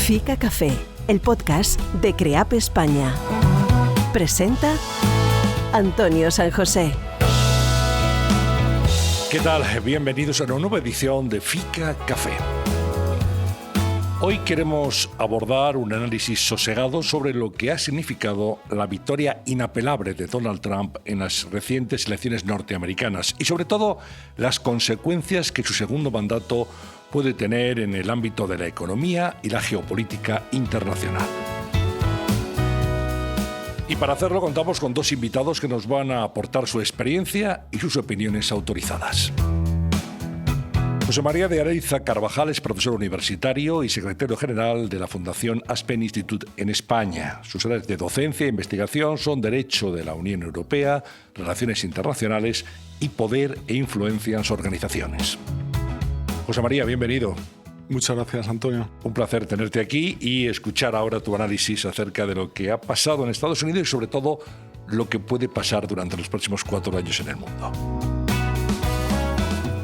Fica Café, el podcast de CREAP España. Presenta Antonio San José. ¿Qué tal? Bienvenidos a una nueva edición de Fica Café. Hoy queremos abordar un análisis sosegado sobre lo que ha significado la victoria inapelable de Donald Trump en las recientes elecciones norteamericanas y sobre todo las consecuencias que su segundo mandato puede tener en el ámbito de la economía y la geopolítica internacional. Y para hacerlo contamos con dos invitados que nos van a aportar su experiencia y sus opiniones autorizadas. José María de Araiza Carvajal es profesor universitario y secretario general de la Fundación Aspen Institute en España. Sus áreas de docencia e investigación son Derecho de la Unión Europea, Relaciones Internacionales y Poder e Influencia en las Organizaciones. José María, bienvenido. Muchas gracias, Antonio. Un placer tenerte aquí y escuchar ahora tu análisis acerca de lo que ha pasado en Estados Unidos y sobre todo lo que puede pasar durante los próximos 4 años en el mundo.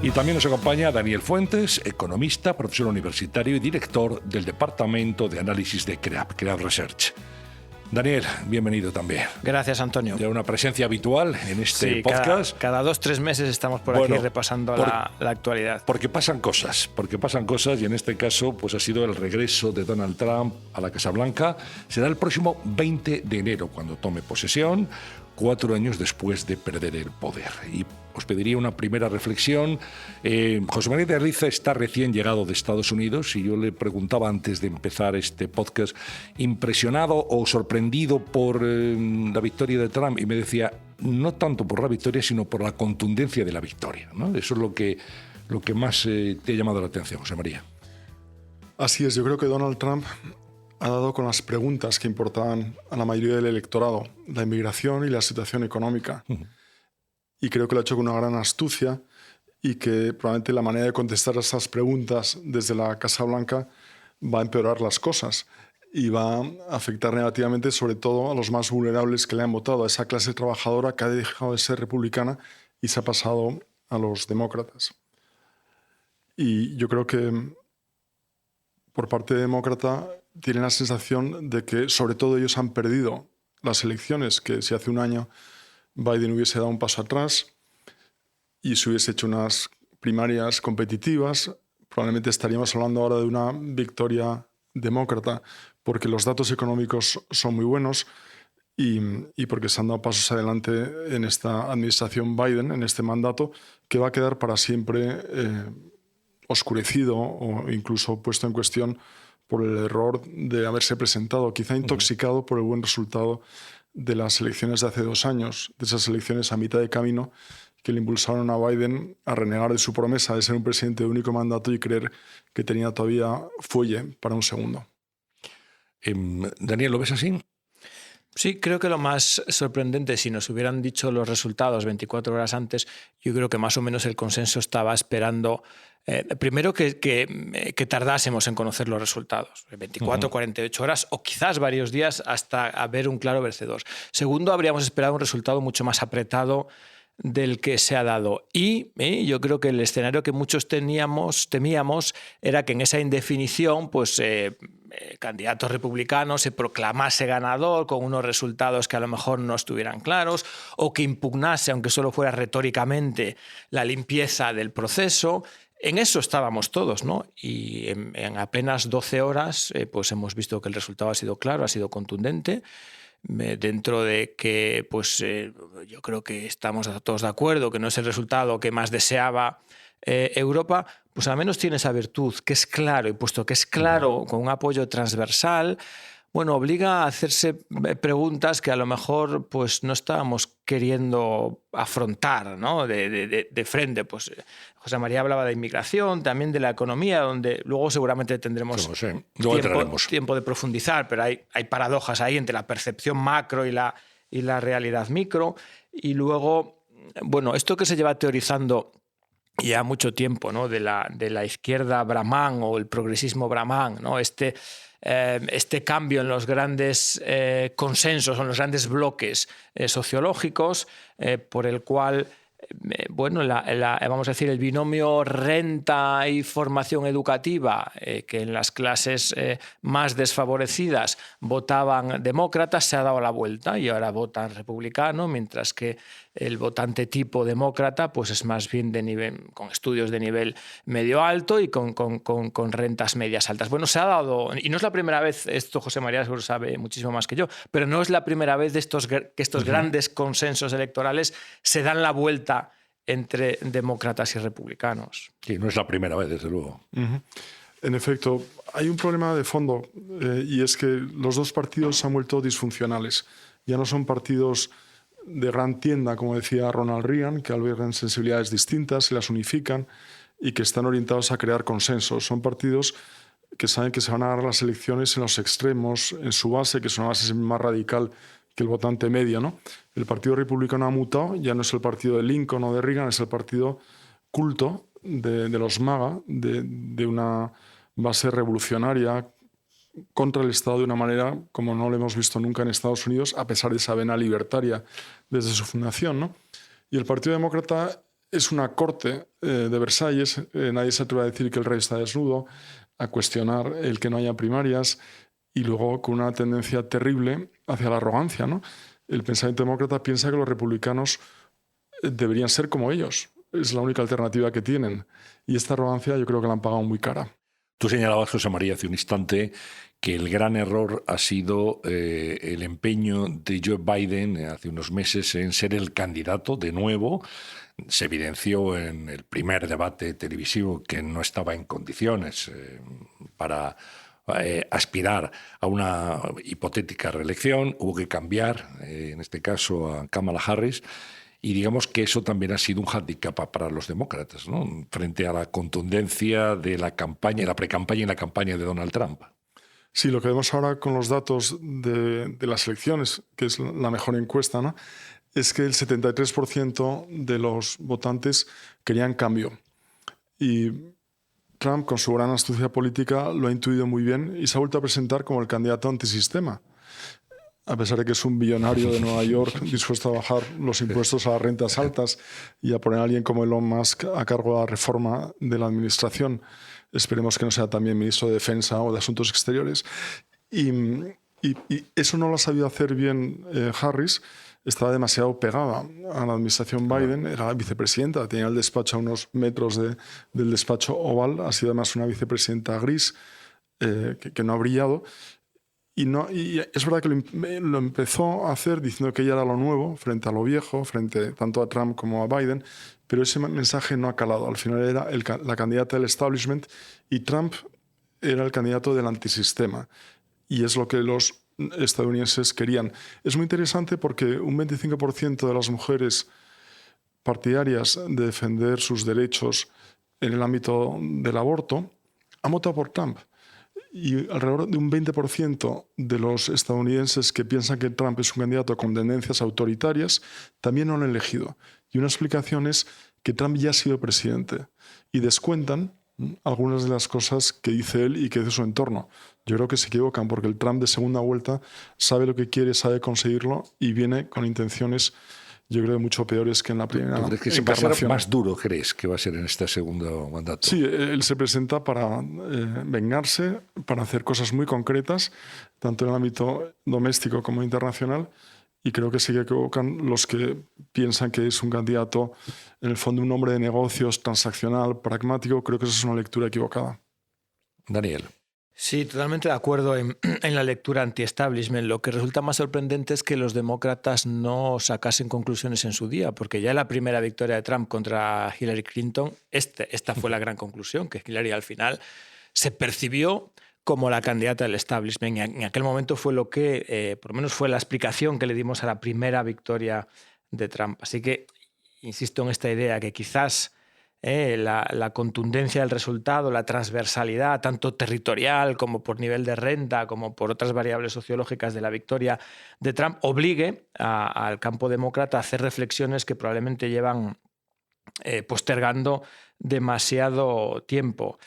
Y también nos acompaña Daniel Fuentes, economista, profesor universitario y director del Departamento de Análisis de CREAP Research. Daniel, bienvenido también. Gracias, Antonio. Ya una presencia habitual en este podcast. Cada 2-3 meses estamos por aquí repasando la actualidad. Porque pasan cosas y en este caso pues ha sido el regreso de Donald Trump a la Casa Blanca. Será el próximo 20 de enero cuando tome posesión, 4 años después de perder el poder. Y os pediría una primera reflexión. José María de Araiza está recién llegado de Estados Unidos y yo le preguntaba antes de empezar este podcast, impresionado o sorprendido por la victoria de Trump, y me decía, no tanto por la victoria, sino por la contundencia de la victoria, ¿no? Eso es lo que más te ha llamado la atención, José María. Así es, yo creo que Donald Trump ha dado con las preguntas que importaban a la mayoría del electorado, la inmigración y la situación económica. Y creo que lo ha hecho con una gran astucia y que probablemente la manera de contestar a esas preguntas desde la Casa Blanca va a empeorar las cosas y va a afectar negativamente sobre todo a los más vulnerables que le han votado, a esa clase trabajadora que ha dejado de ser republicana y se ha pasado a los demócratas. Y yo creo que por parte demócrata tienen la sensación de que sobre todo ellos han perdido las elecciones, que si hace un año Biden hubiese dado un paso atrás y se hubiese hecho unas primarias competitivas, probablemente estaríamos hablando ahora de una victoria demócrata, porque los datos económicos son muy buenos y porque se han dado pasos adelante en esta administración Biden, en este mandato, que va a quedar para siempre oscurecido o incluso puesto en cuestión por el error de haberse presentado, quizá intoxicado por el buen resultado de las elecciones de hace 2 años, de esas elecciones a mitad de camino que le impulsaron a Biden a renegar de su promesa de ser un presidente de único mandato y creer que tenía todavía fuelle para un segundo. Daniel, ¿lo ves así? Sí, creo que lo más sorprendente, si nos hubieran dicho los resultados 24 horas antes, yo creo que más o menos el consenso estaba esperando, primero que tardásemos en conocer los resultados, 24, 48 horas o quizás varios días hasta haber un claro vencedor. Segundo, habríamos esperado un resultado mucho más apretado del que se ha dado. Y yo creo que el escenario que muchos temíamos era que en esa indefinición candidato republicano se proclamase ganador con unos resultados que a lo mejor no estuvieran claros o que impugnase, aunque solo fuera retóricamente, la limpieza del proceso. En eso estábamos todos, ¿no? Y en apenas 12 horas hemos visto que el resultado ha sido claro, ha sido contundente. Dentro de que yo creo que estamos todos de acuerdo que no es el resultado que más deseaba Europa, pues al menos tiene esa virtud, que es claro, y puesto que es claro, con un apoyo transversal, obliga a hacerse preguntas que a lo mejor no estábamos queriendo afrontar, ¿no? de frente. José María hablaba de inmigración, también de la economía, donde luego seguramente tendremos tiempo de profundizar, pero hay paradojas ahí entre la percepción macro y la realidad micro. Y luego, esto que se lleva teorizando ya mucho tiempo, ¿no? de la izquierda Brahman o el progresismo Brahman, ¿no? Este cambio en los grandes consensos, en los grandes bloques sociológicos, por el cual bueno, vamos a decir, el binomio renta y formación educativa, que en las clases más desfavorecidas votaban demócratas, se ha dado la vuelta y ahora votan republicano, mientras que el votante tipo demócrata pues es más bien de nivel, con estudios de nivel medio alto y con rentas medias altas. Bueno, se ha dado, y no es la primera vez, esto José María seguro sabe muchísimo más que yo, pero no es la primera vez que estos grandes consensos electorales se dan la vuelta entre demócratas y republicanos. Sí, no es la primera vez, desde luego. En efecto, hay un problema de fondo y es que los dos partidos se han vuelto disfuncionales. Ya no son partidos de gran tienda, como decía Ronald Reagan, que albergan sensibilidades distintas y las unifican y que están orientados a crear consensos. Son partidos que saben que se van a dar las elecciones en los extremos, en su base, que es una base más radical que el votante medio, ¿no? El Partido Republicano ha mutado, ya no es el partido de Lincoln o de Reagan, es el partido culto de los MAGA, de una base revolucionaria contra el Estado de una manera como no lo hemos visto nunca en Estados Unidos, a pesar de esa vena libertaria desde su fundación, ¿no? Y el Partido Demócrata es una corte de Versalles, nadie se atreve a decir que el rey está desnudo, a cuestionar el que no haya primarias, y luego con una tendencia terrible hacia la arrogancia, ¿no? El pensamiento demócrata piensa que los republicanos deberían ser como ellos. Es la única alternativa que tienen. Y esta arrogancia yo creo que la han pagado muy cara. Tú señalabas, José María, hace un instante que el gran error ha sido el empeño de Joe Biden hace unos meses en ser el candidato de nuevo. Se evidenció en el primer debate televisivo que no estaba en condiciones para aspirar a una hipotética reelección. Hubo que cambiar, en este caso, a Kamala Harris. Y digamos que eso también ha sido un hándicap para los demócratas, ¿no? Frente a la contundencia de la campaña, la precampaña y la campaña de Donald Trump. Sí, lo que vemos ahora con los datos de las elecciones, que es la mejor encuesta, ¿no?, es que el 73% de los votantes querían cambio. Y Trump, con su gran astucia política, lo ha intuido muy bien y se ha vuelto a presentar como el candidato antisistema. A pesar de que es un billonario de Nueva York dispuesto a bajar los impuestos a las rentas altas y a poner a alguien como Elon Musk a cargo de la reforma de la administración. Esperemos que no sea también ministro de Defensa o de Asuntos Exteriores. Y eso no lo ha sabido hacer bien Harris. Estaba demasiado pegada a la administración Biden, era vicepresidenta, tenía el despacho a unos metros del despacho oval, ha sido además una vicepresidenta gris que no ha brillado. Y es verdad que lo empezó a hacer diciendo que ella era lo nuevo frente a lo viejo, frente tanto a Trump como a Biden, pero ese mensaje no ha calado. Al final era la candidata del establishment y Trump era el candidato del antisistema. Y es lo que los estadounidenses querían. Es muy interesante porque un 25% de las mujeres partidarias de defender sus derechos en el ámbito del aborto han votado por Trump. Y alrededor de un 20% de los estadounidenses que piensan que Trump es un candidato con tendencias autoritarias también lo han elegido. Y una explicación es que Trump ya ha sido presidente y descuentan algunas de las cosas que dice él y que dice su entorno. Yo creo que se equivocan porque el Trump de segunda vuelta sabe lo que quiere, sabe conseguirlo y viene con intenciones, yo creo, mucho peores que en la primera encarnación. ¿Va a ser más duro, crees, que va a ser en este segundo mandato? Sí, él se presenta para vengarse, para hacer cosas muy concretas, tanto en el ámbito doméstico como internacional, y creo que sí que equivocan los que piensan que es un candidato, en el fondo, un hombre de negocios, transaccional, pragmático. Creo que esa es una lectura equivocada. Daniel. Sí, totalmente de acuerdo en la lectura anti-establishment. Lo que resulta más sorprendente es que los demócratas no sacasen conclusiones en su día, porque ya en la primera victoria de Trump contra Hillary Clinton, esta fue la gran conclusión, que Hillary al final se percibió como la candidata del establishment. En aquel momento fue lo que, por lo menos fue la explicación que le dimos a la primera victoria de Trump. Así que insisto en esta idea que quizás la contundencia del resultado, la transversalidad, tanto territorial como por nivel de renta, como por otras variables sociológicas de la victoria de Trump, obligue al campo demócrata a hacer reflexiones que probablemente llevan postergando demasiado tiempo.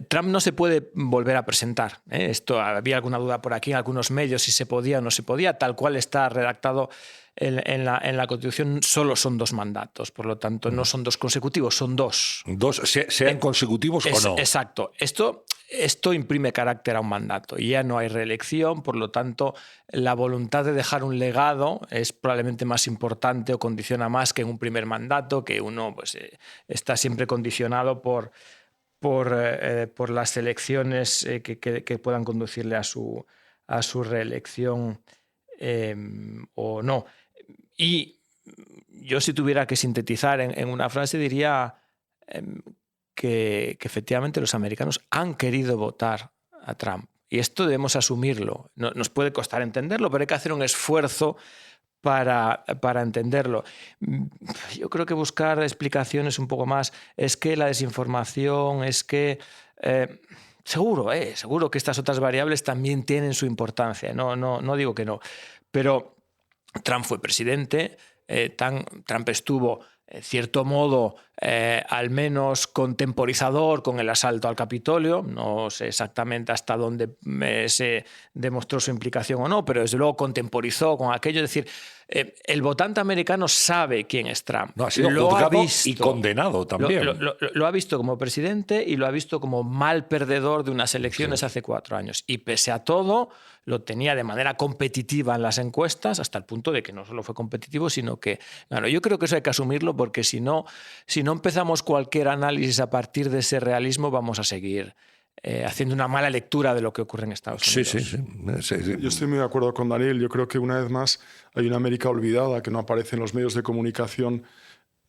Trump no se puede volver a presentar. Esto había alguna duda por aquí en algunos medios si se podía o no se podía, tal cual está redactado en la Constitución solo son 2 mandatos, por lo tanto no son 2 consecutivos, son 2. Sean consecutivos o no. Exacto. Esto imprime carácter a un mandato y ya no hay reelección, por lo tanto la voluntad de dejar un legado es probablemente más importante o condiciona más que en un primer mandato, que uno pues, está siempre condicionado por las elecciones que puedan conducirle a su reelección o no. Y yo, si tuviera que sintetizar en una frase, diría que efectivamente los americanos han querido votar a Trump. Y esto debemos asumirlo. Nos puede costar entenderlo, pero hay que hacer un esfuerzo para entenderlo. Yo creo que buscar explicaciones un poco más, es que la desinformación, es que seguro que estas otras variables también tienen su importancia, no digo que no, pero Trump fue presidente, Trump estuvo en cierto modo al menos contemporizador con el asalto al Capitolio. No sé exactamente hasta dónde se demostró su implicación o no, pero desde luego contemporizó con aquello. Es decir, el votante americano sabe quién es Trump. No, ha sido juzgado y condenado también. Lo ha visto como presidente y lo ha visto como mal perdedor de unas elecciones hace 4 años. Y pese a todo, lo tenía de manera competitiva en las encuestas, hasta el punto de que no solo fue competitivo, sino que... Bueno, yo creo que eso hay que asumirlo, porque si no empezamos cualquier análisis a partir de ese realismo, vamos a seguir haciendo una mala lectura de lo que ocurre en Estados Unidos. Sí. Yo estoy muy de acuerdo con Daniel. Yo creo que una vez más hay una América olvidada que no aparece en los medios de comunicación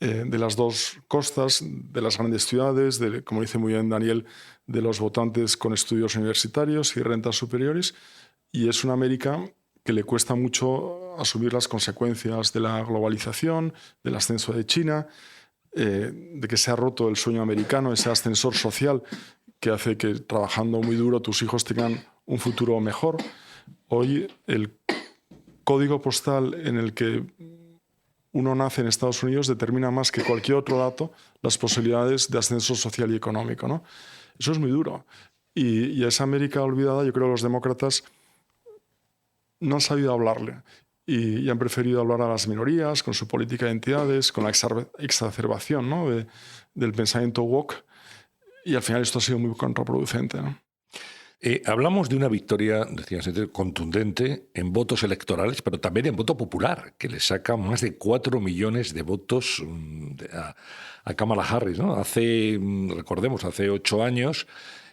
de las 2 costas, de las grandes ciudades, como dice muy bien Daniel, de los votantes con estudios universitarios y rentas superiores. Y es una América que le cuesta mucho asumir las consecuencias de la globalización, del ascenso de China, de que se ha roto el sueño americano, ese ascensor social que hace que trabajando muy duro tus hijos tengan un futuro mejor. Hoy el código postal en el que uno nace en Estados Unidos determina más que cualquier otro dato las posibilidades de ascenso social y económico, ¿no? Eso es muy duro. Y a esa América olvidada, yo creo que los demócratas no han sabido hablarle y han preferido hablar a las minorías con su política de identidades, con la exacerbación, ¿no? del pensamiento woke, y al final esto ha sido muy contraproducente, ¿no? Hablamos de una victoria, decías, contundente en votos electorales, pero también en voto popular, que le saca más de 4 millones de votos a Kamala Harris, ¿no? Recordemos, hace 8 años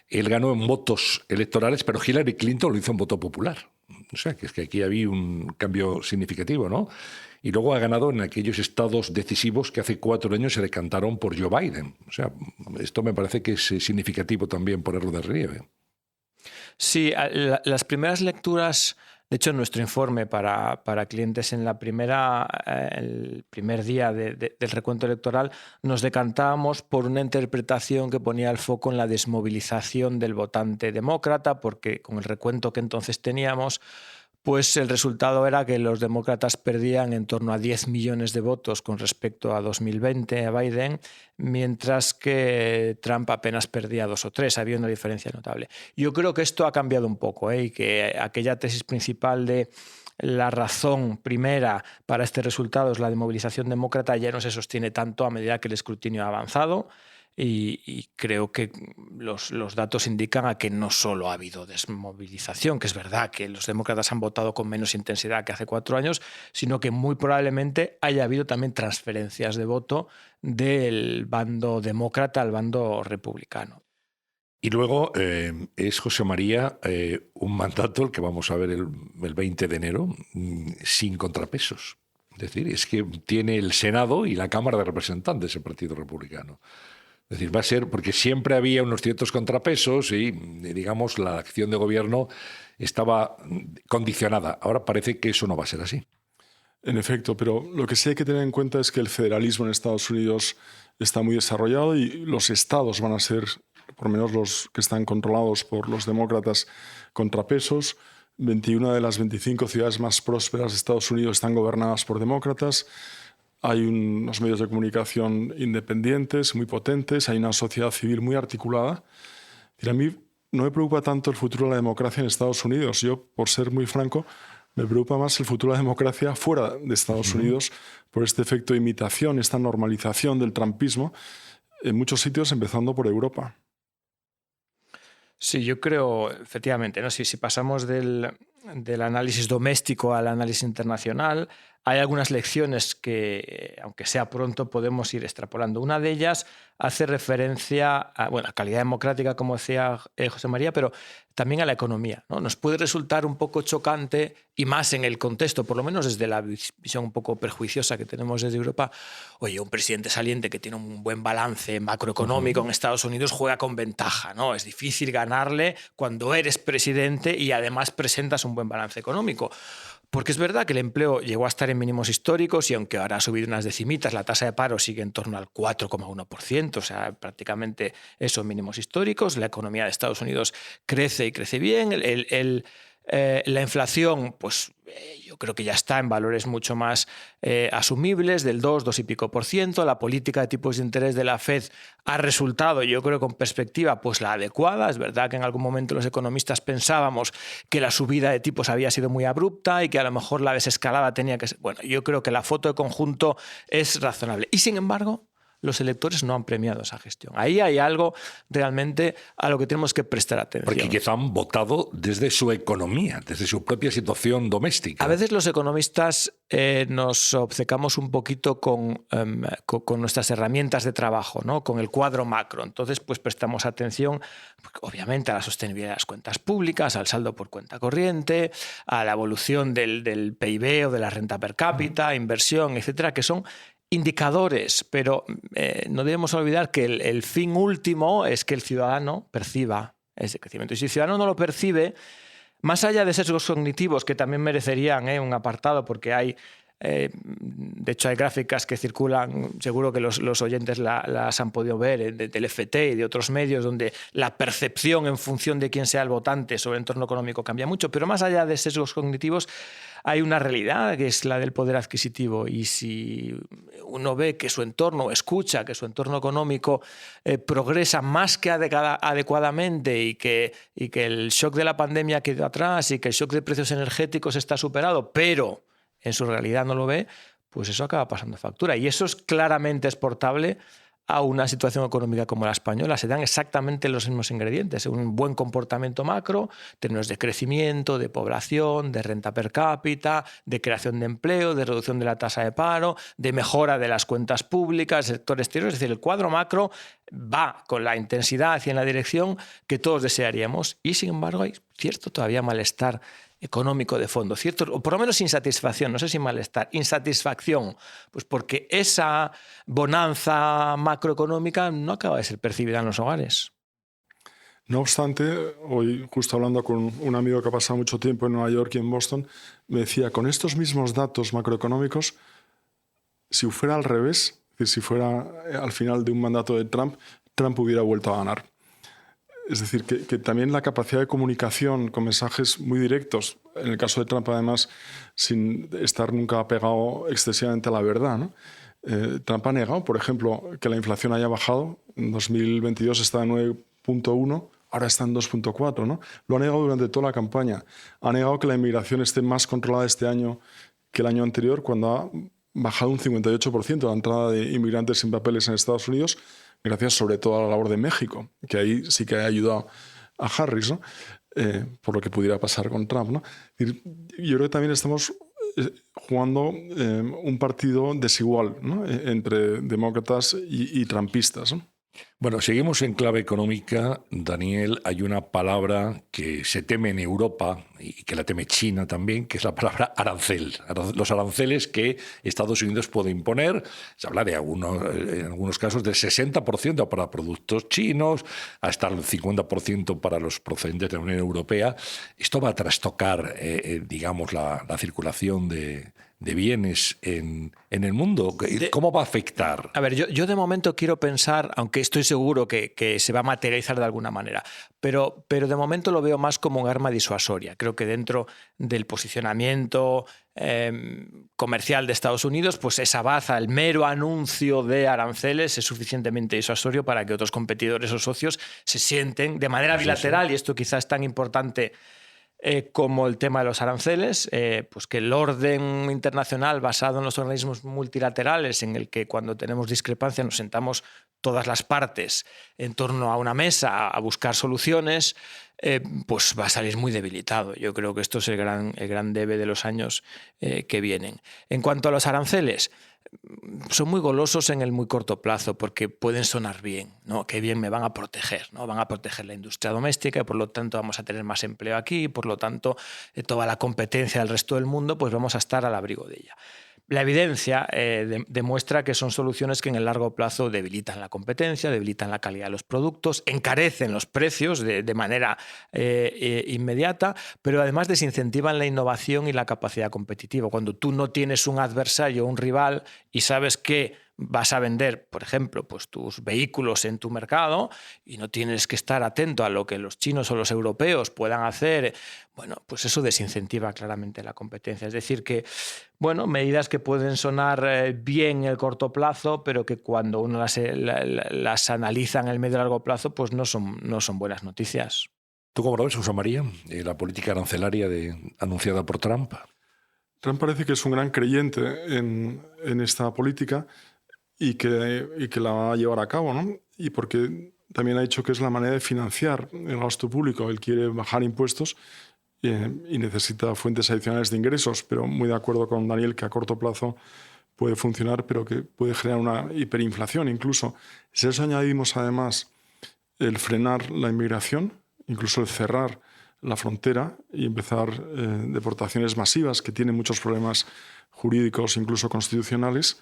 él ganó en votos electorales, pero Hillary Clinton lo hizo en voto popular. O sea, que es que aquí había un cambio significativo, ¿no? Y luego ha ganado en aquellos estados decisivos que hace 4 años se decantaron por Joe Biden. O sea, esto me parece que es significativo también ponerlo de relieve. Sí, las primeras lecturas, de hecho, en nuestro informe para clientes el primer día del recuento electoral, nos decantábamos por una interpretación que ponía el foco en la desmovilización del votante demócrata, porque con el recuento que entonces teníamos, pues el resultado era que los demócratas perdían en torno a 10 millones de votos con respecto a 2020 a Biden, mientras que Trump apenas perdía 2 o 3, había una diferencia notable. Yo creo que esto ha cambiado un poco, y que aquella tesis principal de la razón primera para este resultado es la desmovilización demócrata ya no se sostiene tanto a medida que el escrutinio ha avanzado. Y creo que los datos indican a que no solo ha habido desmovilización, que es verdad que los demócratas han votado con menos intensidad que hace 4 años, sino que muy probablemente haya habido también transferencias de voto del bando demócrata al bando republicano. Y luego es José María un mandato, el que vamos a ver el 20 de enero, sin contrapesos. Es decir, es que tiene el Senado y la Cámara de Representantes el Partido Republicano. Es decir, va a ser, porque siempre había unos ciertos contrapesos y, digamos, la acción de gobierno estaba condicionada. Ahora parece que eso no va a ser así. En efecto, pero lo que sí hay que tener en cuenta es que el federalismo en Estados Unidos está muy desarrollado y los estados van a ser, por lo menos los que están controlados por los demócratas, contrapesos. 21 de las 25 ciudades más prósperas de Estados Unidos están gobernadas por demócratas. Hay unos medios de comunicación independientes, muy potentes, hay una sociedad civil muy articulada. Y a mí no me preocupa tanto el futuro de la democracia en Estados Unidos. Yo, por ser muy franco, Me preocupa más el futuro de la democracia fuera de Estados Unidos por este efecto de imitación, esta normalización del trumpismo en muchos sitios, empezando por Europa. Sí, yo creo, efectivamente, ¿no? Si pasamos del análisis doméstico al análisis internacional, hay algunas lecciones que, aunque sea pronto, podemos ir extrapolando. Una de ellas hace referencia a calidad democrática, como decía José María, pero también a la economía, ¿no? Nos puede resultar un poco chocante, y más en el contexto, por lo menos desde la visión un poco perjuiciosa que tenemos desde Europa, oye, un presidente saliente que tiene un buen balance macroeconómico en Estados Unidos juega con ventaja, ¿no? Es difícil ganarle cuando eres presidente y además presentas un buen balance económico. Porque es verdad que el empleo llegó a estar en mínimos históricos y aunque ahora ha subido unas decimitas, la tasa de paro sigue en torno al 4,1%, o sea, prácticamente eso, mínimos históricos. La economía de Estados Unidos crece y crece bien. La inflación, pues yo creo que ya está en valores mucho más asumibles, del 2 y pico por ciento. La política de tipos de interés de la Fed ha resultado, yo creo, con perspectiva, pues la adecuada. Es verdad que en algún momento los economistas pensábamos que la subida de tipos había sido muy abrupta y que a lo mejor la desescalada tenía que ser... Bueno, yo creo que la foto de conjunto es razonable. Y sin embargo, los electores no han premiado esa gestión. Ahí hay algo realmente a lo que tenemos que prestar atención. Porque quizá han votado desde su economía, desde su propia situación doméstica. A veces los economistas nos obcecamos un poquito con nuestras herramientas de trabajo, ¿no? Con el cuadro macro. Entonces, pues prestamos atención, obviamente, a la sostenibilidad de las cuentas públicas, al saldo por cuenta corriente, a la evolución del PIB o de la renta per cápita, inversión, etcétera, que son indicadores, pero no debemos olvidar que el fin último es que el ciudadano perciba ese crecimiento. Y si el ciudadano no lo percibe, más allá de sesgos cognitivos que también merecerían un apartado, porque hay, de hecho hay gráficas que circulan, seguro que los oyentes las han podido ver, del FT y de otros medios, donde la percepción en función de quién sea el votante sobre el entorno económico cambia mucho, pero más allá de sesgos cognitivos, hay una realidad que es la del poder adquisitivo, y si uno ve que su entorno, escucha que su entorno económico progresa más que adecuadamente y que el shock de la pandemia quedó atrás y que el shock de precios energéticos está superado, pero en su realidad no lo ve, pues eso acaba pasando factura. Y eso es claramente exportable a una situación económica como la española. Se dan exactamente los mismos ingredientes: un buen comportamiento macro, términos de crecimiento, de población, de renta per cápita, de creación de empleo, de reducción de la tasa de paro, de mejora de las cuentas públicas, del sector exterior. Es decir, el cuadro macro va con la intensidad y en la dirección que todos desearíamos, y sin embargo hay cierto todavía malestar económico de fondo, cierto, o por lo menos insatisfacción, no sé si malestar, insatisfacción, pues porque esa bonanza macroeconómica no acaba de ser percibida en los hogares. No obstante, hoy justo hablando con un amigo que ha pasado mucho tiempo en Nueva York y en Boston, me decía, con estos mismos datos macroeconómicos, si fuera al revés, es decir, si fuera al final de un mandato de Trump hubiera vuelto a ganar. Es decir, que también la capacidad de comunicación con mensajes muy directos, en el caso de Trump además sin estar nunca apegado excesivamente a la verdad, ¿no? Trump ha negado, por ejemplo, que la inflación haya bajado. En 2022 estaba en 9,1, ahora está en 2,4, ¿no? Lo ha negado durante toda la campaña. Ha negado que la inmigración esté más controlada este año que el año anterior, cuando ha bajado un 58% la entrada de inmigrantes sin papeles en Estados Unidos, gracias sobre todo a la labor de México, que ahí sí que ha ayudado a Harris, ¿no? Por lo que pudiera pasar con Trump, ¿no? Yo creo que también estamos jugando un partido desigual, ¿no? Entre demócratas y trumpistas, ¿no? Bueno, seguimos en clave económica. Daniel, hay una palabra que se teme en Europa y que la teme China también, que es la palabra arancel. Los aranceles que Estados Unidos puede imponer. Se habla de en algunos casos del 60% para productos chinos, hasta el 50% para los procedentes de la Unión Europea. Esto va a trastocar, digamos, la circulación de bienes en el mundo. ¿Cómo va a afectar? A ver, yo de momento quiero pensar, aunque estoy seguro que se va a materializar de alguna manera, pero de momento lo veo más como un arma disuasoria. Creo que dentro del posicionamiento comercial de Estados Unidos, pues esa baza, el mero anuncio de aranceles es suficientemente disuasorio para que otros competidores o socios se sienten de manera bilateral, y esto quizás es tan importante como el tema de los aranceles, pues que el orden internacional basado en los organismos multilaterales, en el que cuando tenemos discrepancia nos sentamos todas las partes en torno a una mesa a buscar soluciones, pues va a salir muy debilitado. Yo creo que esto es el gran debe de los años que vienen. En cuanto a los aranceles, son muy golosos en el muy corto plazo porque pueden sonar bien, ¿no? Qué bien me van a proteger, ¿no? Van a proteger la industria doméstica y por lo tanto vamos a tener más empleo aquí, por lo tanto toda la competencia del resto del mundo pues vamos a estar al abrigo de ella. La evidencia demuestra que son soluciones que en el largo plazo debilitan la competencia, debilitan la calidad de los productos, encarecen los precios de manera inmediata, pero además desincentivan la innovación y la capacidad competitiva. Cuando tú no tienes un adversario, un rival, y sabes que vas a vender, por ejemplo, pues tus vehículos en tu mercado y no tienes que estar atento a lo que los chinos o los europeos puedan hacer, bueno, pues eso desincentiva claramente la competencia. Es decir que, bueno, medidas que pueden sonar bien en el corto plazo, pero que cuando uno las analiza en el medio y largo plazo, pues no son buenas noticias. ¿Tú cómo lo ves, José María, la política arancelaria anunciada por Trump? Trump parece que es un gran creyente en esta política y que la va a llevar a cabo, ¿no? Y porque también ha dicho que es la manera de financiar el gasto público. Él quiere bajar impuestos y necesita fuentes adicionales de ingresos, pero muy de acuerdo con Daniel que a corto plazo puede funcionar, pero que puede generar una hiperinflación incluso. Si a eso añadimos además el frenar la inmigración, incluso el cerrar la frontera y empezar deportaciones masivas que tienen muchos problemas jurídicos, incluso constitucionales,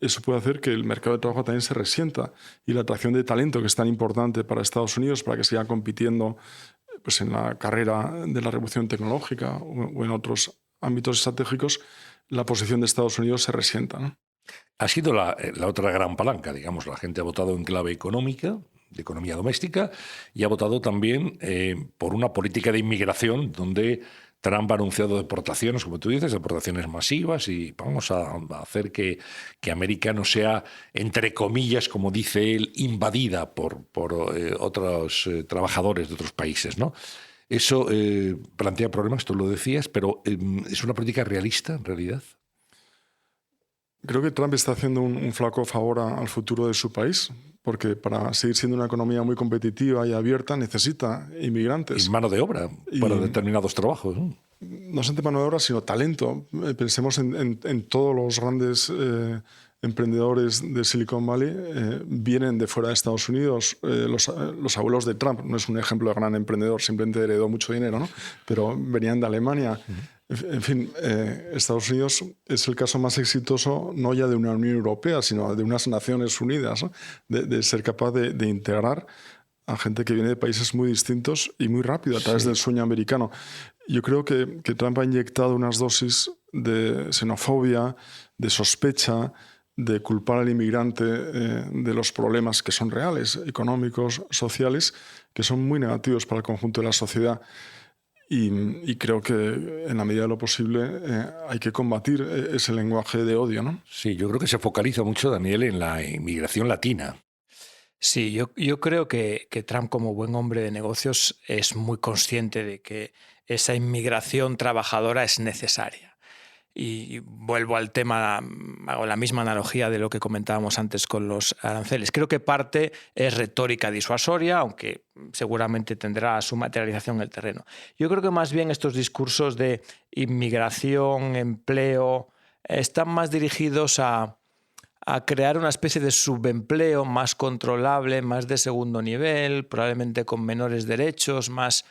eso puede hacer que el mercado de trabajo también se resienta y la atracción de talento, que es tan importante para Estados Unidos, para que siga compitiendo pues, en la carrera de la revolución tecnológica o en otros ámbitos estratégicos, la posición de Estados Unidos se resienta, ¿no? Ha sido la otra gran palanca, digamos. La gente ha votado en clave económica, de economía doméstica, y ha votado también por una política de inmigración donde Trump ha anunciado deportaciones, como tú dices, deportaciones masivas, y vamos a hacer que América no sea, entre comillas, como dice él, invadida por otros trabajadores de otros países, ¿no? Eso plantea problemas, tú lo decías, pero ¿es una política realista en realidad? Creo que Trump está haciendo un flaco favor al futuro de su país, porque para seguir siendo una economía muy competitiva y abierta necesita inmigrantes. Y mano de obra para determinados trabajos, ¿no? No solamente mano de obra, sino talento. Pensemos en todos los grandes emprendedores de Silicon Valley vienen de fuera de Estados Unidos. Los abuelos de Trump no es un ejemplo de gran emprendedor, simplemente heredó mucho dinero, ¿no? Pero venían de Alemania. En fin, Estados Unidos es el caso más exitoso no ya de una Unión Europea, sino de unas Naciones Unidas, ¿no? de ser capaz de integrar a gente que viene de países muy distintos y muy rápido a través del sueño americano. Yo creo que Trump ha inyectado unas dosis de xenofobia, de sospecha, de culpar al inmigrante de los problemas que son reales, económicos, sociales, que son muy negativos para el conjunto de la sociedad. Y creo que en la medida de lo posible hay que combatir ese lenguaje de odio, ¿no? Sí, yo creo que se focaliza mucho, Daniel, en la inmigración latina. Sí, yo creo que Trump, como buen hombre de negocios, es muy consciente de que esa inmigración trabajadora es necesaria. Y vuelvo al tema, hago la misma analogía de lo que comentábamos antes con los aranceles. Creo que parte es retórica disuasoria, aunque seguramente tendrá su materialización en el terreno. Yo creo que más bien estos discursos de inmigración, empleo, están más dirigidos a crear una especie de subempleo más controlable, más de segundo nivel, probablemente con menores derechos, más,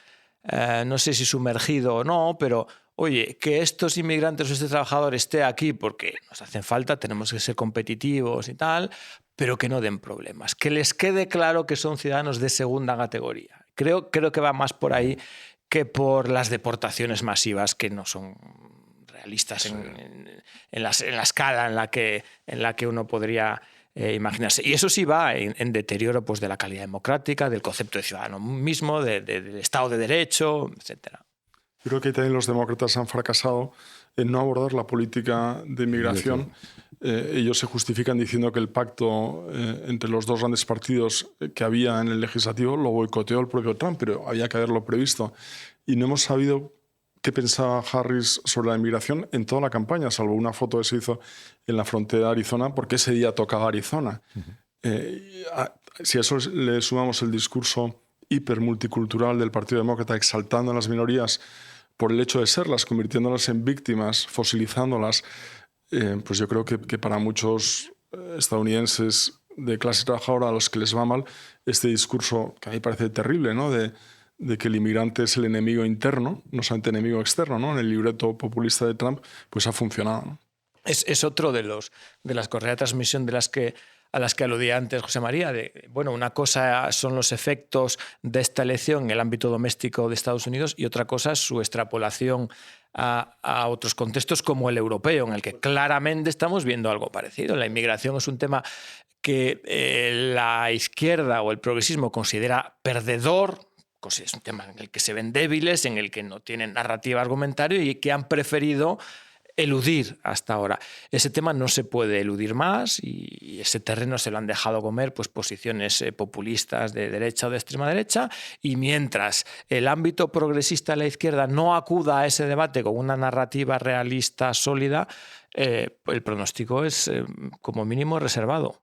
no sé si sumergido o no, pero oye, que estos inmigrantes o este trabajador esté aquí porque nos hacen falta, tenemos que ser competitivos y tal, pero que no den problemas. Que les quede claro que son ciudadanos de segunda categoría. Creo que va más por ahí que por las deportaciones masivas que no son realistas en la escala en la que uno podría imaginarse. Y eso sí va en deterioro pues, de la calidad democrática, del concepto de ciudadano mismo, del Estado de Derecho, etcétera. Creo que también los demócratas han fracasado en no abordar la política de inmigración. Ellos se justifican diciendo que el pacto entre los dos grandes partidos que había en el legislativo lo boicoteó el propio Trump, pero había que haberlo previsto. Y no hemos sabido qué pensaba Harris sobre la inmigración en toda la campaña, salvo una foto que se hizo en la frontera de Arizona, porque ese día tocaba Arizona. Si a eso le sumamos el discurso hipermulticultural del Partido Demócrata exaltando a las minorías por el hecho de serlas, convirtiéndolas en víctimas, fosilizándolas, pues yo creo que para muchos estadounidenses de clase trabajadora a los que les va mal, este discurso que a mí parece terrible, ¿no? de que el inmigrante es el enemigo interno, no solamente enemigo externo, ¿no? En el libreto populista de Trump, pues ha funcionado, ¿no? Es otro de las correas de transmisión a las que aludía antes José María. Bueno, una cosa son los efectos de esta elección en el ámbito doméstico de Estados Unidos y otra cosa es su extrapolación a otros contextos como el europeo, en el que claramente estamos viendo algo parecido. La inmigración es un tema que la izquierda o el progresismo considera perdedor, es un tema en el que se ven débiles, en el que no tienen narrativa argumentaria y que han preferido eludir hasta ahora. Ese tema no se puede eludir más y ese terreno se lo han dejado comer pues, posiciones populistas de derecha o de extrema derecha, y mientras el ámbito progresista de la izquierda no acuda a ese debate con una narrativa realista, sólida, el pronóstico es como mínimo reservado.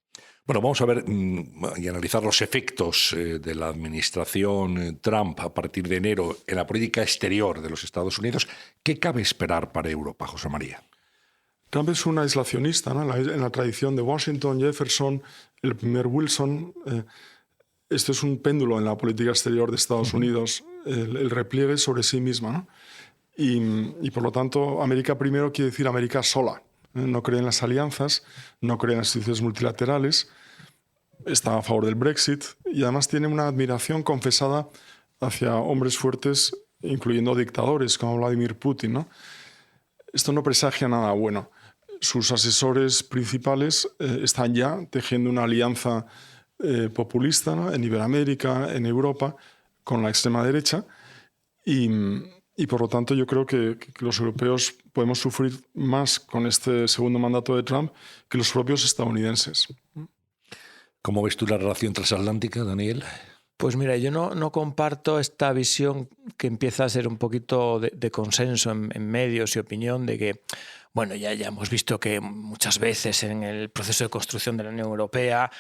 Bueno, vamos a ver y analizar los efectos de la administración Trump a partir de enero en la política exterior de los Estados Unidos. ¿Qué cabe esperar para Europa, José María? Trump es un aislacionista, ¿no? En la tradición de Washington, Jefferson, el primer Wilson. Esto es un péndulo en la política exterior de Estados Unidos, el repliegue sobre sí misma, ¿no? Y por lo tanto, América primero quiere decir América sola. No cree en las alianzas, no cree en las instituciones multilaterales, está a favor del Brexit y además tiene una admiración confesada hacia hombres fuertes, incluyendo dictadores como Vladimir Putin, ¿no? Esto no presagia nada bueno. Sus asesores principales están ya tejiendo una alianza populista, ¿no? En Iberoamérica, en Europa, con la extrema derecha y por lo tanto yo creo que los europeos podemos sufrir más con este segundo mandato de Trump que los propios estadounidenses. ¿Cómo ves tú la relación transatlántica, Daniel? Pues mira, yo no comparto esta visión que empieza a ser un poquito de consenso en medios y opinión de que, bueno, ya hemos visto que muchas veces en el proceso de construcción de la Unión Europea,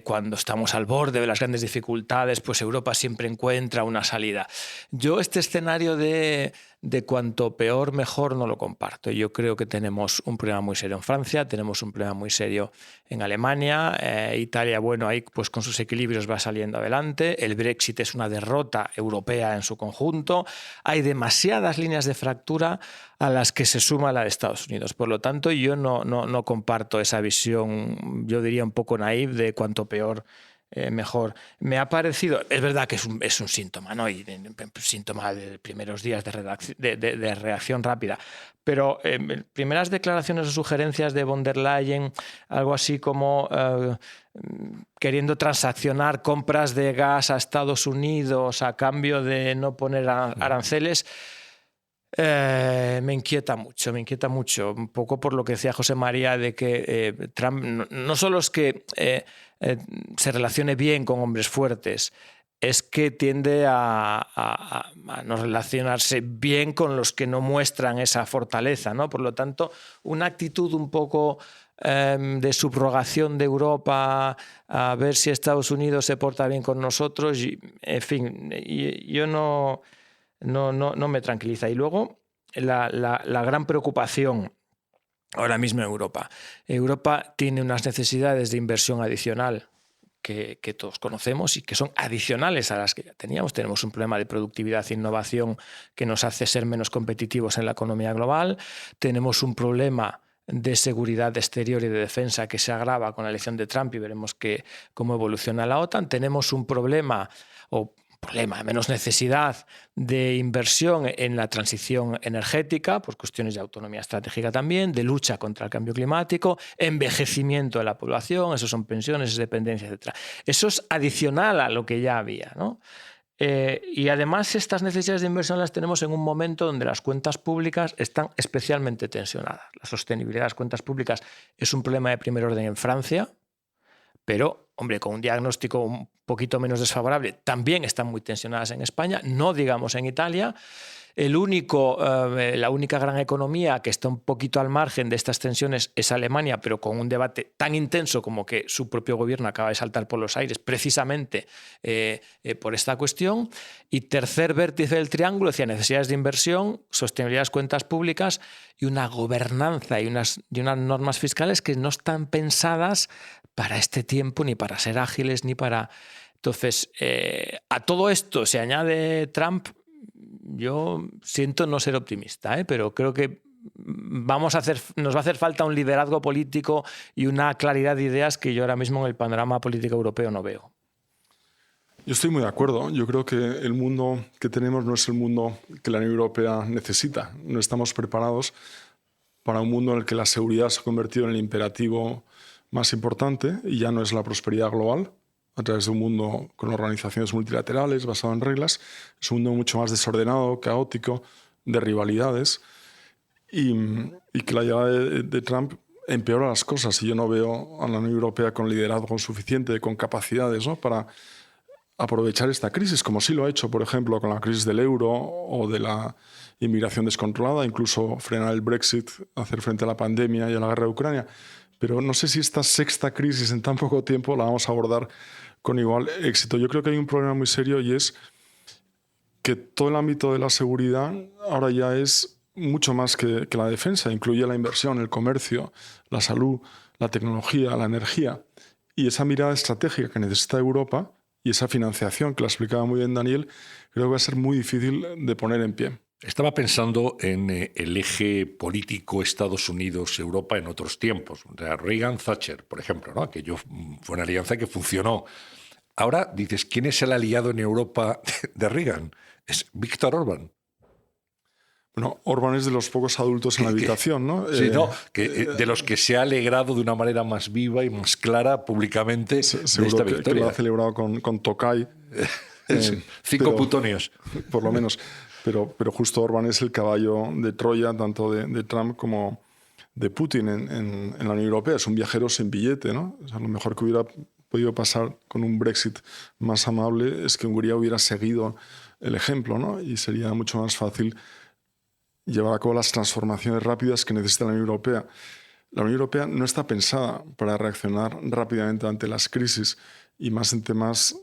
cuando estamos al borde de las grandes dificultades, pues Europa siempre encuentra una salida. Yo este escenario de cuanto peor mejor no lo comparto. Yo creo que tenemos un problema muy serio en Francia, tenemos un problema muy serio en Alemania, Italia, bueno, ahí pues con sus equilibrios va saliendo adelante, el Brexit es una derrota europea en su conjunto, hay demasiadas líneas de fractura a las que se suma la de Estados Unidos. Por lo tanto, yo no comparto esa visión, yo diría un poco naïf de cuanto peor mejor. Me ha parecido, es verdad que es un síntoma, ¿no? Y síntoma de primeros días de reacción rápida, pero primeras declaraciones o sugerencias de von der Leyen, algo así como queriendo transaccionar compras de gas a Estados Unidos a cambio de no poner aranceles, me inquieta mucho, un poco por lo que decía José María de que Trump no solo es que se relacione bien con hombres fuertes, es que tiende a no relacionarse bien con los que no muestran esa fortaleza, ¿no? Por lo tanto, una actitud un poco de subrogación de Europa a ver si Estados Unidos se porta bien con nosotros, y, en fin, yo no me tranquiliza. Y luego la gran preocupación ahora mismo en Europa. Europa tiene unas necesidades de inversión adicional que todos conocemos y que son adicionales a las que ya teníamos. Tenemos un problema de productividad e innovación que nos hace ser menos competitivos en la economía global. Tenemos un problema de seguridad exterior y de defensa que se agrava con la elección de Trump y veremos cómo evoluciona la OTAN. Tenemos un problema menos necesidad de inversión en la transición energética, por cuestiones de autonomía estratégica también, de lucha contra el cambio climático, envejecimiento de la población, eso son pensiones, dependencia, etc. Eso es adicional a lo que ya había, ¿no? Y además estas necesidades de inversión las tenemos en un momento donde las cuentas públicas están especialmente tensionadas. La sostenibilidad de las cuentas públicas es un problema de primer orden en Francia, pero, hombre, con un diagnóstico un poquito menos desfavorable, también están muy tensionadas en España, no digamos en Italia, la única gran economía que está un poquito al margen de estas tensiones es Alemania, pero con un debate tan intenso como que su propio gobierno acaba de saltar por los aires precisamente por esta cuestión. Y tercer vértice del triángulo decía necesidades de inversión, sostenibilidad de las cuentas públicas y una gobernanza y unas normas fiscales que no están pensadas para este tiempo, ni para ser ágiles, ni para... Entonces, a todo esto se añade Trump. Yo siento no ser optimista, pero creo que nos va a hacer falta un liderazgo político y una claridad de ideas que yo ahora mismo en el panorama político europeo no veo. Yo estoy muy de acuerdo. Yo creo que el mundo que tenemos no es el mundo que la Unión Europea necesita. No estamos preparados para un mundo en el que la seguridad se ha convertido en el imperativo más importante y ya no es la prosperidad global a través de un mundo con organizaciones multilaterales basado en reglas. Es un mundo mucho más desordenado, caótico, de rivalidades y que la llegada de Trump empeora las cosas y yo no veo a la Unión Europea con liderazgo suficiente, con capacidades, ¿no?, para aprovechar esta crisis, como sí lo ha hecho, por ejemplo, con la crisis del euro o de la inmigración descontrolada, incluso frenar el Brexit, hacer frente a la pandemia y a la guerra de Ucrania. Pero no sé si esta sexta crisis en tan poco tiempo la vamos a abordar con igual éxito. Yo creo que hay un problema muy serio y es que todo el ámbito de la seguridad ahora ya es mucho más que la defensa. Incluye la inversión, el comercio, la salud, la tecnología, la energía. Y esa mirada estratégica que necesita Europa y esa financiación, que la explicaba muy bien Daniel, creo que va a ser muy difícil de poner en pie. Estaba pensando en el eje político Estados Unidos-Europa en otros tiempos. O sea, Reagan-Thatcher, por ejemplo, ¿no? Aquello fue una alianza que funcionó. Ahora dices, ¿quién es el aliado en Europa de Reagan? Es Víctor Orbán. Bueno, Orbán es de los pocos adultos en la habitación, ¿no? Sí, de los que se ha alegrado de una manera más viva y más clara públicamente de esta victoria. Que lo ha celebrado con Tokay. 5 plutonios. Por lo menos. Pero justo Orbán es el caballo de Troya, tanto de Trump como de Putin en la Unión Europea. Es un viajero sin billete, ¿no? O sea, lo mejor que hubiera podido pasar con un Brexit más amable es que Hungría hubiera seguido el ejemplo, ¿no? Y sería mucho más fácil llevar a cabo las transformaciones rápidas que necesita la Unión Europea. La Unión Europea no está pensada para reaccionar rápidamente ante las crisis y más en temas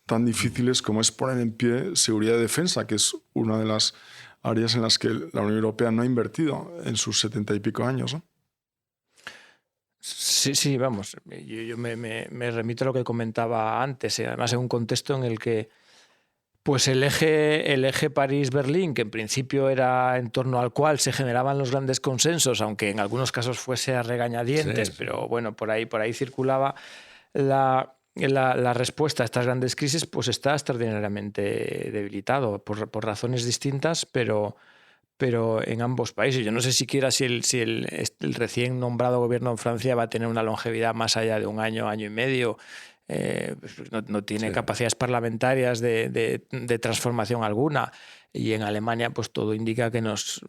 tan difíciles como es poner en pie seguridad y defensa, que es una de las áreas en las que la Unión Europea no ha invertido en sus 70 y pico años, ¿no? Sí, vamos. Yo me remito a lo que comentaba antes, además en un contexto en el que pues el eje París-Berlín, que en principio era en torno al cual se generaban los grandes consensos, aunque en algunos casos fuese a regañadientes, sí. Pero bueno, por ahí circulaba la respuesta a estas grandes crisis, pues está extraordinariamente debilitado por razones distintas, pero en ambos países. Yo no sé siquiera si el recién nombrado gobierno en Francia va a tener una longevidad más allá de un año y medio. No tiene capacidades parlamentarias de transformación alguna. Y en Alemania pues todo indica que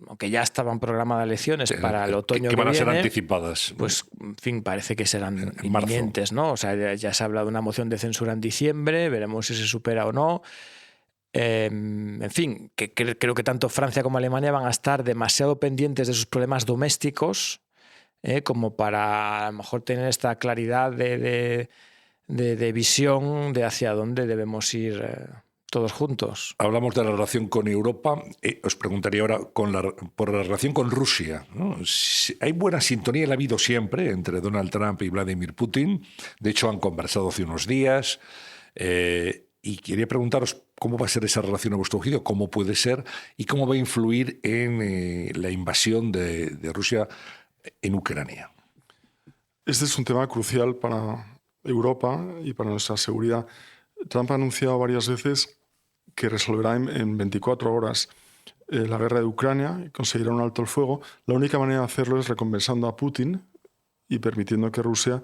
aunque ya estaban programadas elecciones para el otoño que van a ser viene, anticipadas. Pues en fin, parece que serán inminentes, ¿no? O sea, ya se ha hablado de una moción de censura en diciembre, veremos si se supera o no. En fin, que creo que tanto Francia como Alemania van a estar demasiado pendientes de sus problemas domésticos como para a lo mejor tener esta claridad de visión de hacia dónde debemos ir todos juntos. Hablamos de la relación con Europa. Os preguntaría ahora por la relación con Rusia, ¿no? Hay buena sintonía, la ha habido siempre entre Donald Trump y Vladimir Putin. De hecho, han conversado hace unos días. Y quería preguntaros cómo va a ser esa relación a vuestro juicio, cómo puede ser y cómo va a influir en la invasión de Rusia en Ucrania. Este es un tema crucial para Europa y para nuestra seguridad. Trump ha anunciado varias veces que resolverá en 24 horas la guerra de Ucrania y conseguirá un alto el fuego. La única manera de hacerlo es recompensando a Putin y permitiendo que Rusia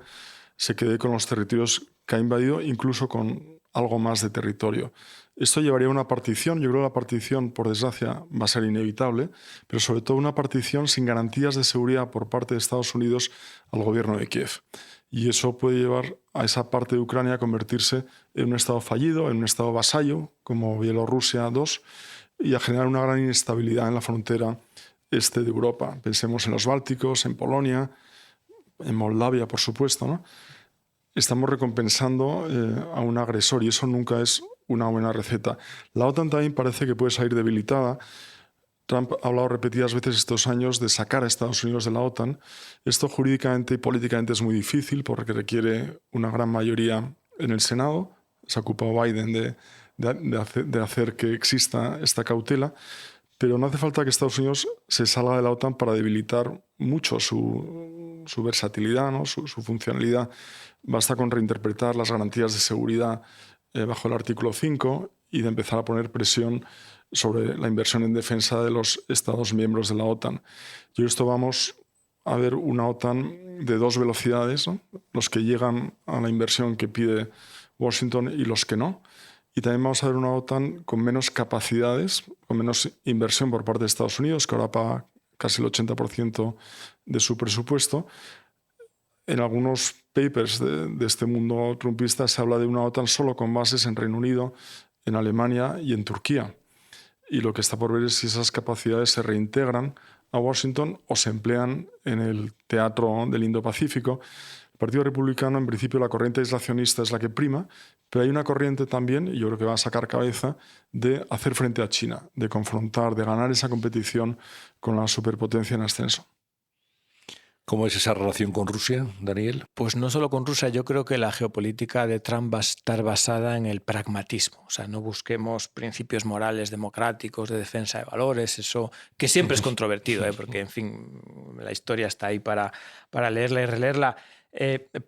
se quede con los territorios que ha invadido, incluso con algo más de territorio. Esto llevaría a una partición. Yo creo que la partición, por desgracia, va a ser inevitable, pero sobre todo una partición sin garantías de seguridad por parte de Estados Unidos al gobierno de Kiev. Y eso puede llevar a esa parte de Ucrania a convertirse en un estado fallido, en un estado vasallo, como Bielorrusia II, y a generar una gran inestabilidad en la frontera este de Europa. Pensemos en los Bálticos, en Polonia, en Moldavia, por supuesto, ¿no? Estamos recompensando a un agresor y eso nunca es una buena receta. La OTAN también parece que puede salir debilitada. Trump ha hablado repetidas veces estos años de sacar a Estados Unidos de la OTAN. Esto jurídicamente y políticamente es muy difícil porque requiere una gran mayoría en el Senado. Se ha ocupado Biden de hacer que exista esta cautela, pero no hace falta que Estados Unidos se salga de la OTAN para debilitar mucho su versatilidad, ¿no? su funcionalidad. Basta con reinterpretar las garantías de seguridad bajo el artículo 5 y de empezar a poner presión sobre la inversión en defensa de los Estados miembros de la OTAN. Y esto vamos a ver una OTAN de dos velocidades, ¿no? Los que llegan a la inversión que pide Washington y los que no. Y también vamos a ver una OTAN con menos capacidades, con menos inversión por parte de Estados Unidos, que ahora paga casi el 80% de su presupuesto. En algunos papers de este mundo trumpista se habla de una OTAN solo con bases en Reino Unido, en Alemania y en Turquía. Y lo que está por ver es si esas capacidades se reintegran a Washington o se emplean en el teatro del Indo-Pacífico. El Partido Republicano, en principio, la corriente aislacionista es la que prima, pero hay una corriente también, y yo creo que va a sacar cabeza, de hacer frente a China, de confrontar, de ganar esa competición con la superpotencia en ascenso. ¿Cómo es esa relación con Rusia, Daniel? Pues no solo con Rusia, yo creo que la geopolítica de Trump va a estar basada en el pragmatismo. O sea, no busquemos principios morales democráticos de defensa de valores, eso que siempre es controvertido, porque, en fin, la historia está ahí para leerla y releerla.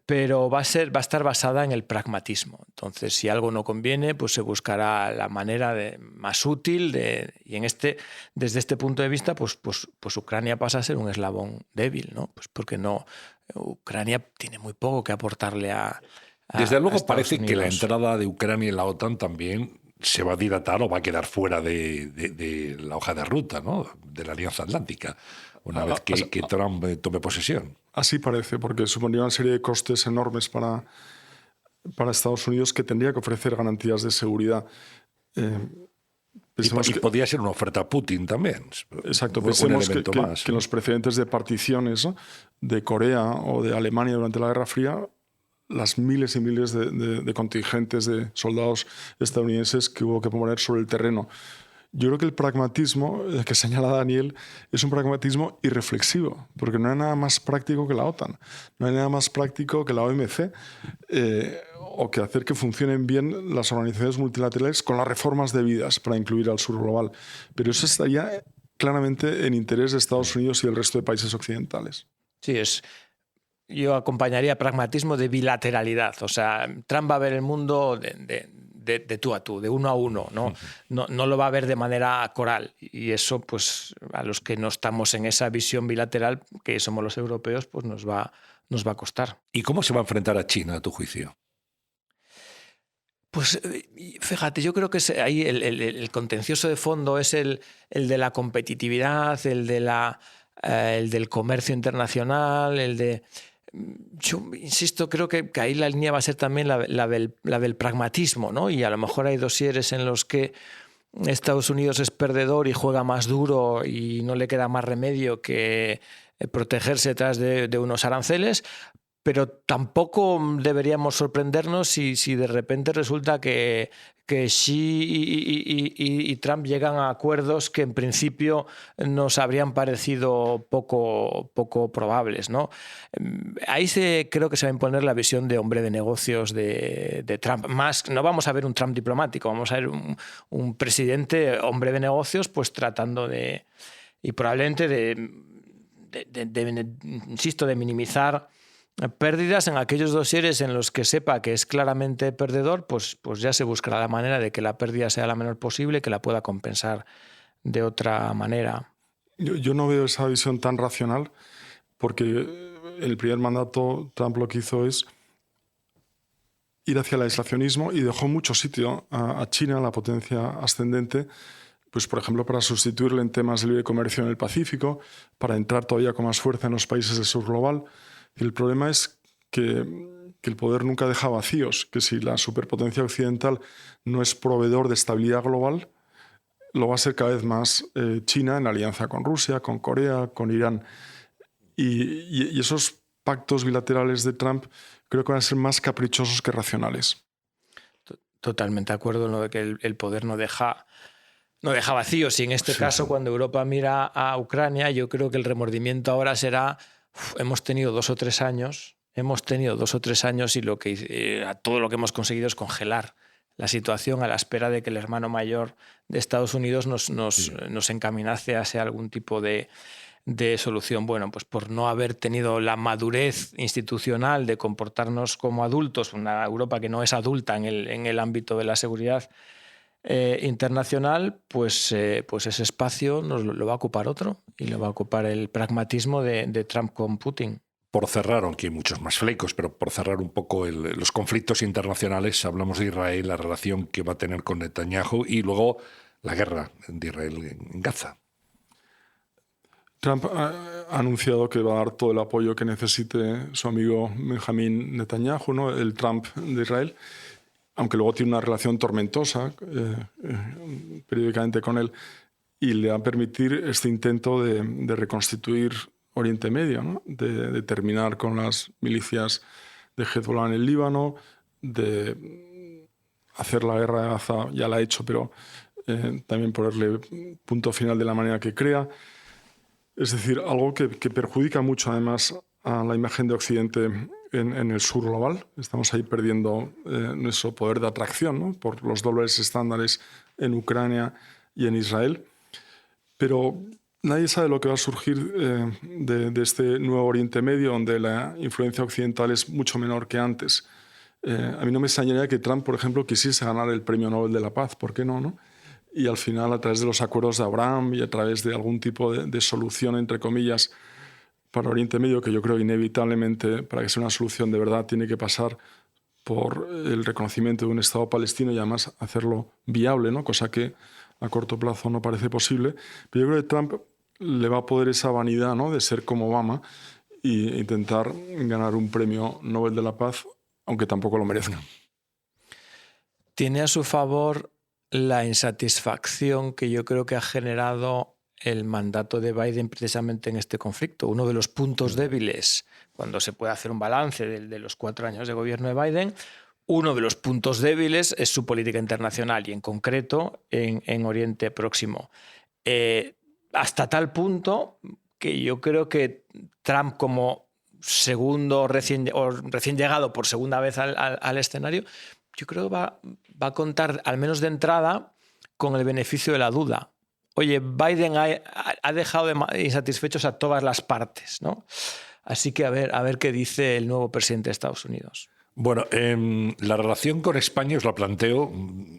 Pero va a estar basada en el pragmatismo. Entonces, si algo no conviene, pues se buscará la manera más útil y desde este punto de vista, pues Ucrania pasa a ser un eslabón débil, ¿no? Pues porque Ucrania tiene muy poco que aportarle a Desde luego parece Unidos. Que la entrada de Ucrania en la OTAN también se va a dilatar o va a quedar fuera de la hoja de ruta, ¿no? De la Alianza Atlántica, una vez que Trump tome posesión. Así parece, porque supondría una serie de costes enormes para Estados Unidos que tendría que ofrecer garantías de seguridad. Y podría ser una oferta a Putin también. Exacto, pensemos que en los precedentes de particiones, ¿no?, de Corea o de Alemania durante la Guerra Fría, las miles y miles de contingentes de soldados estadounidenses que hubo que poner sobre el terreno. Yo creo que el pragmatismo que señala Daniel es un pragmatismo irreflexivo, porque no hay nada más práctico que la OTAN, no hay nada más práctico que la OMC, o que hacer que funcionen bien las organizaciones multilaterales con las reformas debidas para incluir al sur global. Pero eso estaría claramente en interés de Estados Unidos y del resto de países occidentales. Sí, yo acompañaría pragmatismo de bilateralidad. O sea, Trump va a ver el mundo de tú a tú, de uno a uno, ¿no? No lo va a ver de manera coral. Y eso, pues, a los que no estamos en esa visión bilateral, que somos los europeos, pues nos va a costar. ¿Y cómo se va a enfrentar a China, a tu juicio? Pues fíjate, yo creo que ahí el contencioso de fondo es el de la competitividad, el del comercio internacional, yo insisto, creo que ahí la línea va a ser también la del pragmatismo, ¿no? Y a lo mejor hay dosieres en los que Estados Unidos es perdedor y juega más duro y no le queda más remedio que protegerse detrás de unos aranceles, pero tampoco deberíamos sorprendernos si de repente resulta que Xi y Trump llegan a acuerdos que en principio nos habrían parecido poco probables, ¿no? Ahí creo que se va a imponer la visión de hombre de negocios de Trump. Más, no vamos a ver un Trump diplomático, vamos a ver un presidente hombre de negocios, pues tratando y probablemente insisto, de minimizar pérdidas en aquellos dosieres en los que sepa que es claramente perdedor, pues ya se buscará la manera de que la pérdida sea la menor posible, que la pueda compensar de otra manera. Yo no veo esa visión tan racional, porque en el primer mandato Trump lo que hizo es ir hacia el aislacionismo y dejó mucho sitio a China, la potencia ascendente, pues por ejemplo para sustituirle en temas de libre comercio en el Pacífico, para entrar todavía con más fuerza en los países del sur global. El problema es que el poder nunca deja vacíos, que si la superpotencia occidental no es proveedor de estabilidad global, lo va a ser cada vez más China en alianza con Rusia, con Corea, con Irán. Y esos pactos bilaterales de Trump creo que van a ser más caprichosos que racionales. Totalmente de acuerdo en lo de que el poder no deja vacíos. Y en este caso, cuando Europa mira a Ucrania, yo creo que el remordimiento ahora será, hemos tenido 2 o 3 años y todo lo que hemos conseguido es congelar la situación a la espera de que el hermano mayor de Estados Unidos nos encaminase hacia algún tipo de solución. Bueno, pues por no haber tenido la madurez institucional de comportarnos como adultos, una Europa que no es adulta en el ámbito de la seguridad internacional, pues ese espacio lo va a ocupar otro, y lo va a ocupar el pragmatismo de Trump con Putin. Por cerrar, aunque hay muchos más flecos, pero por cerrar un poco los conflictos internacionales, hablamos de Israel, la relación que va a tener con Netanyahu y luego la guerra de Israel en Gaza. Trump ha anunciado que va a dar todo el apoyo que necesite su amigo Benjamin Netanyahu, ¿no? El Trump de Israel, aunque luego tiene una relación tormentosa periódicamente con él, y le va a permitir este intento de reconstituir Oriente Medio, ¿no? De terminar con las milicias de Hezbollah en el Líbano, de hacer la guerra de Gaza, ya la ha hecho, pero también ponerle punto final de la manera que crea. Es decir, algo que perjudica mucho además a la imagen de Occidente en el sur global. Estamos ahí perdiendo nuestro poder de atracción, ¿no? Por los dólares estándares en Ucrania y en Israel. Pero nadie sabe lo que va a surgir de este nuevo Oriente Medio, donde la influencia occidental es mucho menor que antes. A mí no me extrañaría que Trump, por ejemplo, quisiese ganar el Premio Nobel de la Paz. ¿Por qué no, no? Y al final, a través de los acuerdos de Abraham y a través de algún tipo de solución, entre comillas, para Oriente Medio, que yo creo inevitablemente, para que sea una solución de verdad, tiene que pasar por el reconocimiento de un Estado palestino y además hacerlo viable, ¿no? Cosa que a corto plazo no parece posible. Pero yo creo que Trump le va a poder esa vanidad, ¿no? De ser como Obama e intentar ganar un Premio Nobel de la Paz, aunque tampoco lo merezca. Tiene a su favor la insatisfacción que yo creo que ha generado el mandato de Biden precisamente en este conflicto. Uno de los puntos débiles, cuando se puede hacer un balance de los 4 años de gobierno de Biden, uno de los puntos débiles es su política internacional y en concreto en Oriente Próximo. Hasta tal punto que yo creo que Trump, como recién llegado por segunda vez al escenario, yo creo que va a contar, al menos de entrada, con el beneficio de la duda. Oye, Biden ha dejado insatisfechos a todas las partes, ¿no? Así que a ver qué dice el nuevo presidente de Estados Unidos. Bueno, la relación con España os la planteo,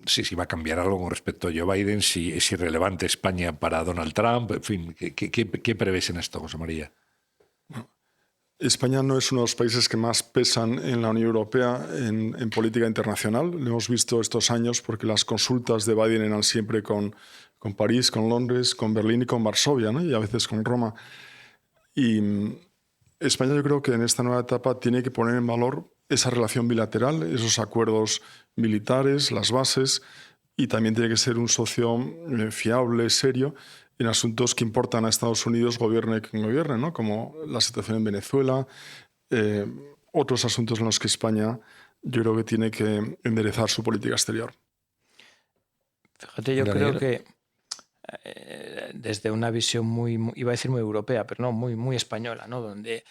si va a cambiar algo con respecto a Joe Biden, si es irrelevante España para Donald Trump, en fin, ¿qué prevés en esto, José María? España no es uno de los países que más pesan en la Unión Europea en política internacional. Lo hemos visto estos años porque las consultas de Biden eran siempre con París, con Londres, con Berlín y con Varsovia, ¿no? Y a veces con Roma. Y España, yo creo que en esta nueva etapa tiene que poner en valor esa relación bilateral, esos acuerdos militares, las bases, y también tiene que ser un socio fiable, serio, en asuntos que importan a Estados Unidos, gobierne quien gobierne, ¿no? Como la situación en Venezuela, otros asuntos en los que España, yo creo que tiene que enderezar su política exterior. Fíjate, yo creo que desde una visión iba a decir muy europea, pero no, muy española, ¿no? Donde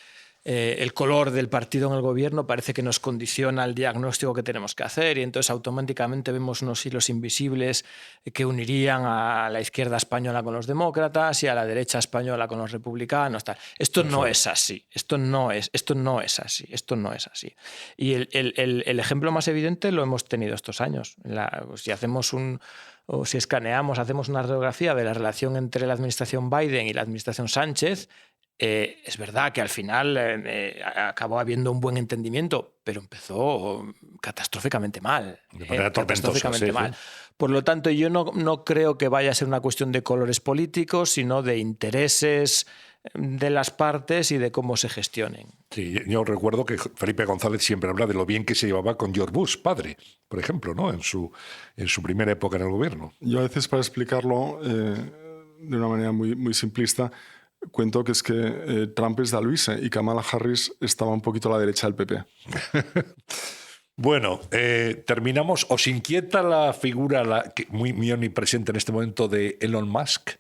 el color del partido en el gobierno parece que nos condiciona el diagnóstico que tenemos que hacer y entonces automáticamente vemos unos hilos invisibles que unirían a la izquierda española con los demócratas y a la derecha española con los republicanos. Tal. Esto no es así. Esto no es así. Y el ejemplo más evidente lo hemos tenido estos años. Si escaneamos, hacemos una radiografía de la relación entre la administración Biden y la administración Sánchez, es verdad que al final acabó habiendo un buen entendimiento, pero empezó catastróficamente mal. De manera tormentosa, mal. Por lo tanto, yo no creo que vaya a ser una cuestión de colores políticos, sino de intereses de las partes y de cómo se gestionen. Sí, yo recuerdo que Felipe González siempre habla de lo bien que se llevaba con George Bush, padre, por ejemplo, ¿no? en su primera época en el gobierno. Yo a veces, para explicarlo de una manera muy simplista, cuento que es que Trump es de Luise y Kamala Harris estaba un poquito a la derecha del PP. Bueno, terminamos. ¿Os inquieta la figura muy omnipresente en este momento de Elon Musk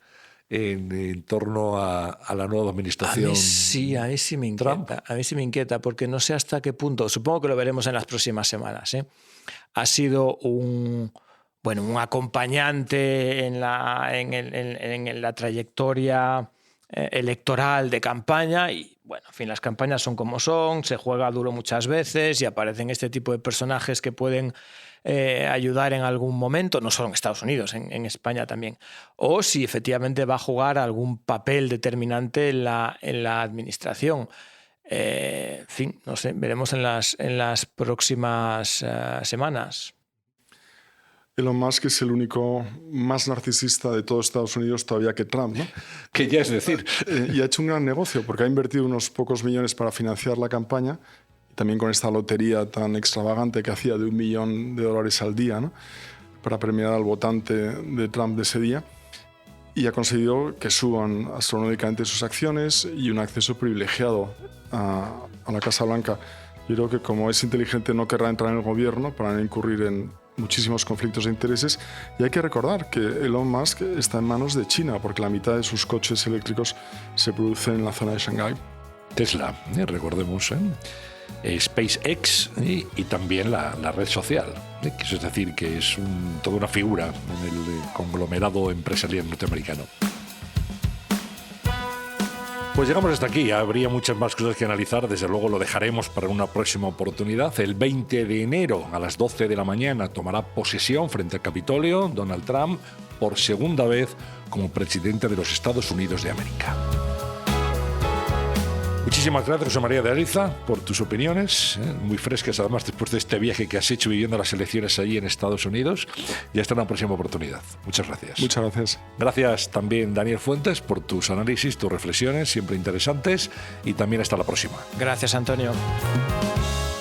en torno a la nueva administración? A mí sí me inquieta. Trump. A mí sí me inquieta, porque no sé hasta qué punto, supongo que lo veremos en las próximas semanas, ha sido un acompañante en la trayectoria electoral de campaña y, bueno, en fin, las campañas son como son, se juega duro muchas veces y aparecen este tipo de personajes que pueden ayudar en algún momento, no solo en Estados Unidos, en España también, o si efectivamente va a jugar algún papel determinante en la administración. En fin, no sé, veremos en las próximas semanas. Elon Musk es el único más narcisista de todo Estados Unidos todavía que Trump, ¿no? Que ya es decir. Y ha hecho un gran negocio porque ha invertido unos pocos millones para financiar la campaña, también con esta lotería tan extravagante que hacía de $1 millón al día, ¿no? Para premiar al votante de Trump de ese día. Y ha conseguido que suban astronómicamente sus acciones y un acceso privilegiado a la Casa Blanca. Yo creo que, como es inteligente, no querrá entrar en el gobierno para no incurrir en muchísimos conflictos de intereses. Y hay que recordar que Elon Musk está en manos de China, porque la mitad de sus coches eléctricos se producen en la zona de Shanghái. Tesla, recordemos, SpaceX y también la red social, que es decir, que es toda una figura en el conglomerado empresarial norteamericano. Pues llegamos hasta aquí. Habría muchas más cosas que analizar. Desde luego lo dejaremos para una próxima oportunidad. El 20 de enero a las 12 de la mañana tomará posesión frente al Capitolio Donald Trump por segunda vez como presidente de los Estados Unidos de América. Muchísimas gracias, José María de Ariza, por tus opiniones, muy frescas además después de este viaje que has hecho viviendo las elecciones allí en Estados Unidos. Y hasta una próxima oportunidad. Muchas gracias. Muchas gracias. Gracias también, Daniel Fuentes, por tus análisis, tus reflexiones, siempre interesantes. Y también hasta la próxima. Gracias, Antonio.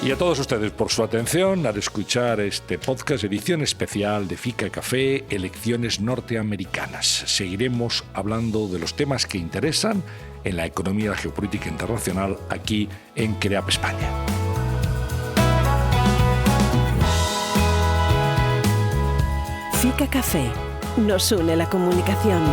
Y a todos ustedes por su atención al escuchar este podcast, edición especial de Fika Café, Elecciones Norteamericanas. Seguiremos hablando de los temas que interesan en la economía y la geopolítica internacional aquí en CREAP España. Fika Café. Nos une la comunicación.